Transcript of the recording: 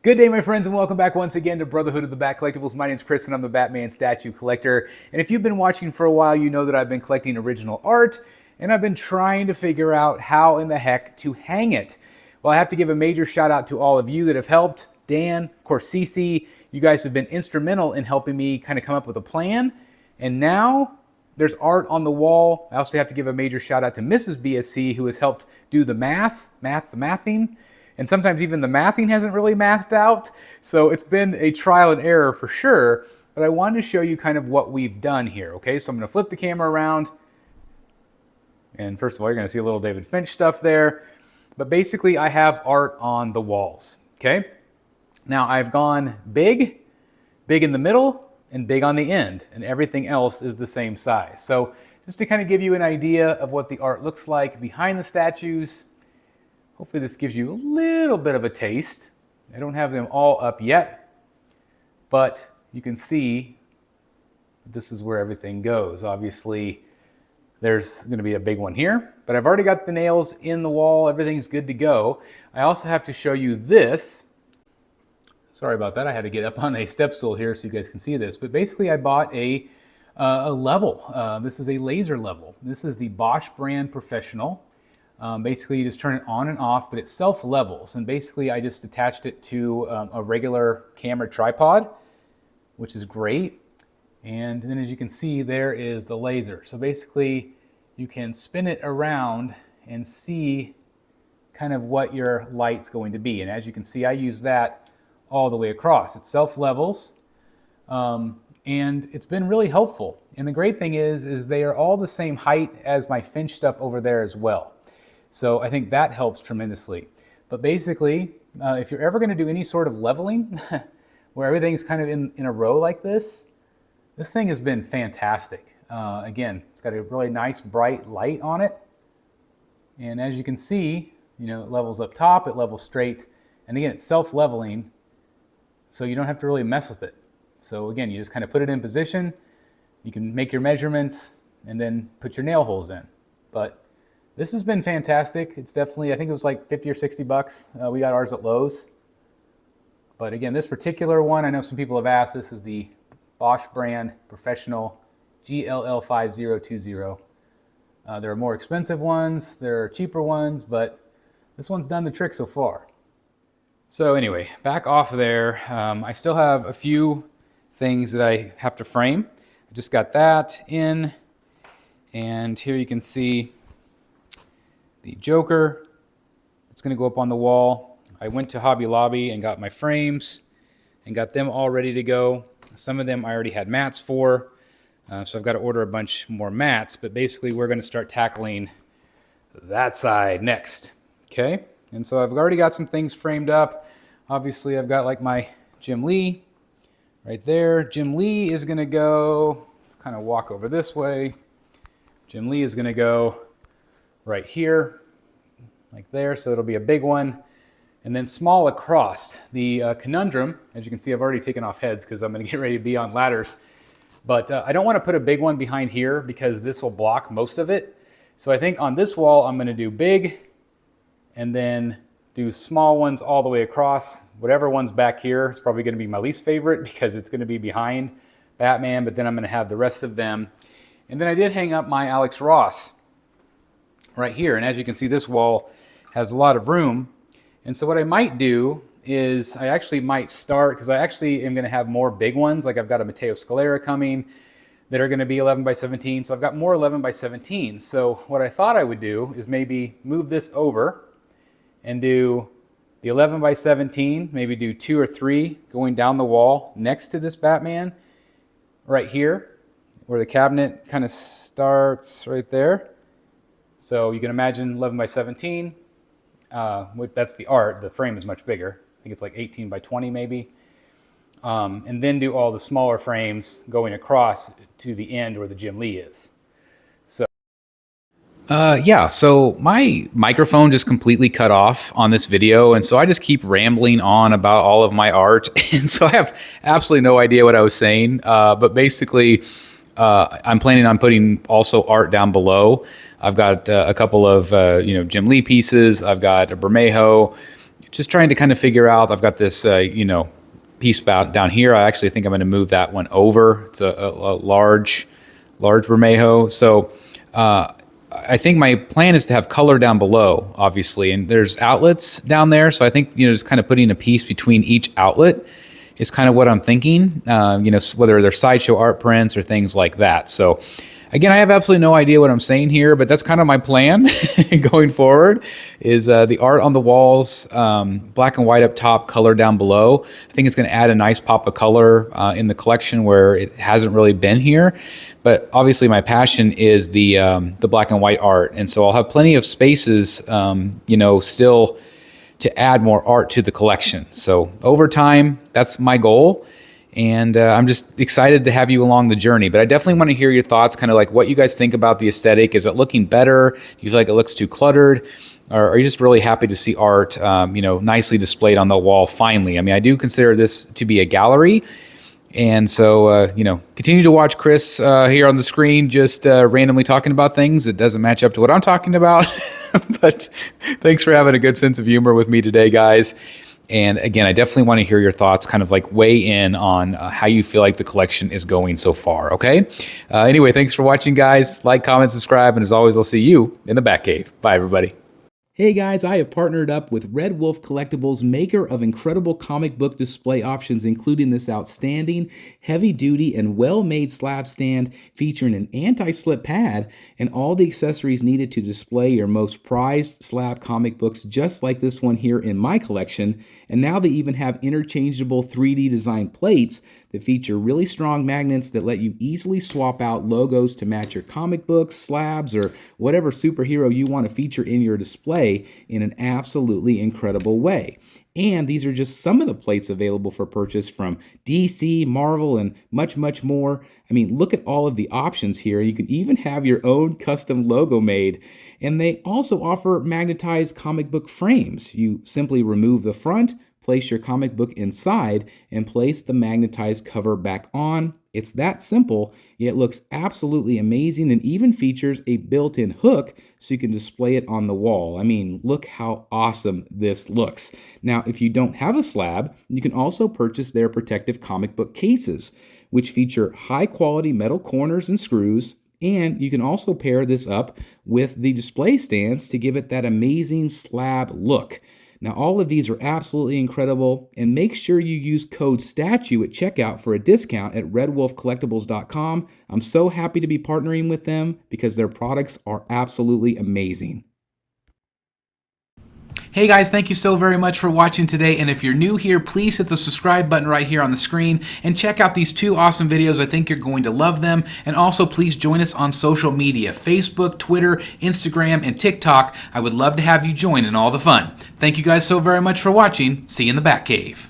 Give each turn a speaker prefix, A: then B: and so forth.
A: Good day, my friends, and welcome back once again to Brotherhood of the Bat Collectibles. My name's Chris, and I'm the Batman statue collector. And if you've been watching for a while, you know that I've been collecting original art, and I've been trying to figure out how in the heck to hang it. Well, I have to give a major shout out to all of you that have helped. Dan, of course, Cece, you guys have been instrumental in helping me kind of come up with a plan. And now there's art on the wall. I also have to give a major shout out to Mrs. BSC, who has helped do the mathing. And sometimes even the mathing hasn't really mathed out. So it's been a trial and error for sure. But I wanted to show you kind of what we've done here. Okay, so I'm going to flip the camera around. And first of all, you're going to see a little David Finch stuff there. But basically, I have art on the walls. Okay, now I've gone big in the middle, and big on the end. And everything else is the same size. So just to kind of give you an idea of what the art looks like behind the statues. Hopefully this gives you a little bit of a taste. I don't have them all up yet, but you can see this is where everything goes. Obviously, there's going to be a big one here, but I've already got the nails in the wall. Everything's good to go. I also have to show you this. Sorry about that. I had to get up on a step stool here so you guys can see this. But basically, I bought a level. This is a laser level. This is the Bosch brand Professional. Basically, you just turn it on and off, but it self-levels. And basically, I just attached it to a regular camera tripod, which is great. And then as you can see, there is the laser. So basically, you can spin it around and see kind of what your light's going to be. And as you can see, I use that all the way across. It self-levels, and it's been really helpful. And the great thing is they are all the same height as my Finch stuff over there as well. So I think that helps tremendously. But basically, if you're ever going to do any sort of leveling where everything's kind of in a row like this thing has been fantastic. Again, it's got a really nice bright light on it. And as you can see, it levels up top, it levels straight. And again, it's self-leveling, so you don't have to really mess with it. So again, you just kind of put it in position. You can make your measurements and then put your nail holes in. But this has been fantastic. It's definitely, I think it was like 50 or 60 bucks. We got ours at Lowe's. But again, this particular one, I know some people have asked, this is the Bosch brand Professional GLL5020. There are more expensive ones, there are cheaper ones, but this one's done the trick so far. So anyway, back off there. I still have a few things that I have to frame. I just got that in, and here you can see the Joker. It's going to go up on the wall. I went to Hobby Lobby and got my frames and got them all ready to go. Some of them I already had mats for, so I've got to order a bunch more mats, but basically we're going to start tackling that side next. Okay, and so I've already got some things framed up. Obviously I've got like my Jim Lee right there. Jim Lee is going to go, let's kind of walk over this way. Jim Lee is going to go right here, like there, so it'll be a big one. And then small across. The conundrum, as you can see, I've already taken off heads because I'm going to get ready to be on ladders. But I don't want to put a big one behind here because this will block most of it. So I think on this wall, I'm going to do big and then do small ones all the way across. Whatever one's back here is probably going to be my least favorite because it's going to be behind Batman, but then I'm going to have the rest of them. And then I did hang up my Alex Ross right here. And as you can see, this wall has a lot of room. And so what I might do is I actually might start, because I actually am going to have more big ones. Like I've got a Matteo Scalera coming that are going to be 11 by 17. So I've got more 11 by 17. So what I thought I would do is maybe move this over and do the 11 by 17, maybe do 2 or 3 going down the wall next to this Batman right here, where the cabinet kind of starts right there. So you can imagine 11 by 17. That's the art. The frame is much bigger. I think it's like 18 by 20 maybe. And then do all the smaller frames going across to the end where the Jim Lee is. So yeah, so my microphone just completely cut off on this video, and so I just keep rambling on about all of my art, and so I have absolutely no idea what I was saying. But basically, I'm planning on putting also art down below. I've got a couple of Jim Lee pieces. I've got a Bermejo, just trying to kind of figure out, I've got this, piece about down here. I actually think I'm going to move that one over. It's a large Bermejo. So I think my plan is to have color down below, obviously, and there's outlets down there. So I think, just kind of putting a piece between each outlet is kind of what I'm thinking, whether they're sideshow art prints or things like that. So again, I have absolutely no idea what I'm saying here, but that's kind of my plan going forward is the art on the walls, black and white up top, color down below. I think it's going to add a nice pop of color in the collection where it hasn't really been here. But obviously my passion is the black and white art. And so I'll have plenty of spaces, still to add more art to the collection. So over time, that's my goal. And I'm just excited to have you along the journey. But I definitely want to hear your thoughts, kind of like what you guys think about the aesthetic. Is it looking better? Do you feel like it looks too cluttered? Or are you just really happy to see art, nicely displayed on the wall finally? I mean, I do consider this to be a gallery. And so, continue to watch Chris here on the screen, just randomly talking about things that doesn't match up to what I'm talking about. But thanks for having a good sense of humor with me today, guys. And again, I definitely want to hear your thoughts, kind of like weigh in on how you feel like the collection is going so far, okay? Anyway, thanks for watching, guys. Like, comment, subscribe, and as always, I'll see you in the Batcave. Bye, everybody. Hey guys, I have partnered up with Redwolf Collectibles, maker of incredible comic book display options, including this outstanding, heavy-duty, and well-made slab stand featuring an anti-slip pad and all the accessories needed to display your most prized slab comic books, just like this one here in my collection. And now they even have interchangeable 3D design plates that feature really strong magnets that let you easily swap out logos to match your comic books, slabs, or whatever superhero you want to feature in your display in an absolutely incredible way. And these are just some of the plates available for purchase from DC, Marvel, and much, much more. I mean, look at all of the options here. You can even have your own custom logo made. And they also offer magnetized comic book frames. You simply remove the front, place your comic book inside, and place the magnetized cover back on. It's that simple, yet looks absolutely amazing and even features a built-in hook so you can display it on the wall. I mean, look how awesome this looks. Now, if you don't have a slab, you can also purchase their protective comic book cases, which feature high-quality metal corners and screws. And you can also pair this up with the display stands to give it that amazing slab look. Now, all of these are absolutely incredible, and make sure you use code STATUE at checkout for a discount at redwolfcollectibles.com. I'm so happy to be partnering with them because their products are absolutely amazing. Hey guys, thank you so very much for watching today, and if you're new here, please hit the subscribe button right here on the screen and check out these two awesome videos. I think you're going to love them. And also please join us on social media, Facebook, Twitter, Instagram, and TikTok. I would love to have you join in all the fun. Thank you guys so very much for watching. See you in the Batcave.